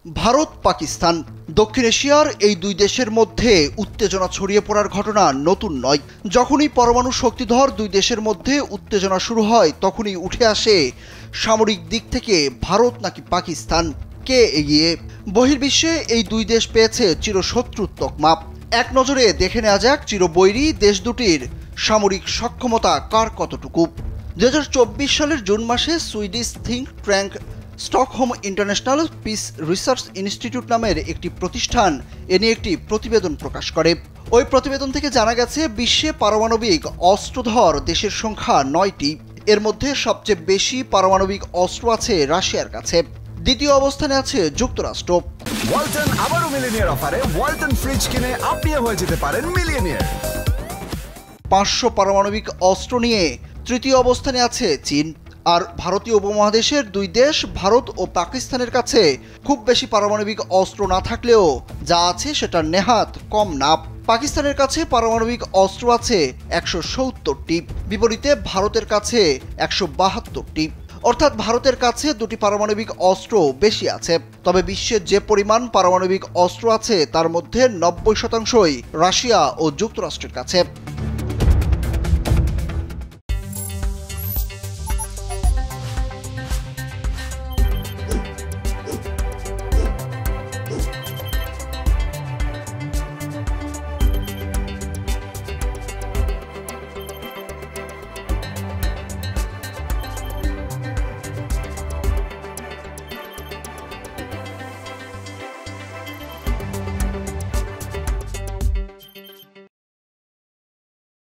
ভারত পাকিস্তান দক্ষিণ এশিয়ার এই দুই দেশের মধ্যে উত্তেজনা ছড়িয়ে পড়ার ঘটনা নতুন নয়। যখনই পরমাণু শক্তিধর দুই দেশের মধ্যে উত্তেজনা শুরু হয় তখনই উঠে আসে সামরিক দিক থেকে ভারত নাকি পাকিস্তান, কে এগিয়ে। বহির্বিশ্বে এই দুই দেশ পেয়েছে চিরশত্রুর তকমা। এক নজরে দেখে নেওয়া যাক চিরবৈরী দেশ দুটির সামরিক সক্ষমতা কার কতটুকু। 2024 সালের জুন মাসে Swedish think tank Stockholm international piece research institute নামের একটি প্রতিষ্ঠান এ নিয়ে একটি প্রতিবেদন প্রকাশ করে। ওই প্রতিবেদন থেকে জানা গেছে বিশ্বে পারমাণবিক অস্ত্রধর দেশের সংখ্যা 9টি। এর মধ্যে সবচেয়ে বেশি পারমাণবিক অস্ত্র আছে রাশিয়ার কাছে, দ্বিতীয় অবস্থানে আছে যুক্তরাষ্ট্র। ওয়ালটন আবারও মিলিয়নিয়ার অফারে ওয়ালটন ফ্রিজ কিনে আপনিও হয়ে যেতে পারেন মিলিয়নিয়ার। 500 পারমাণবিক অস্ত্র নিয়ে তৃতীয় অবস্থানে আছে চীন। আর ভারতীয় উপমহাদেশের দুই দেশ ভারত ও পাকিস্তানের কাছে খুব বেশি পারমাণবিক অস্ত্র না থাকলেও যা আছে সেটা নেহাত কম না। পাকিস্তানের কাছে পারমাণবিক অস্ত্র আছে 170টি, বিপরীতে ভারতের কাছে 172টি। অর্থাৎ ভারতের কাছে দুটি পারমাণবিক অস্ত্র বেশি আছে। তবে বিশ্বের যে পরিমাণ পারমাণবিক অস্ত্র আছে তার মধ্যে 90% রাশিয়া ও যুক্তরাষ্ট্রের কাছে।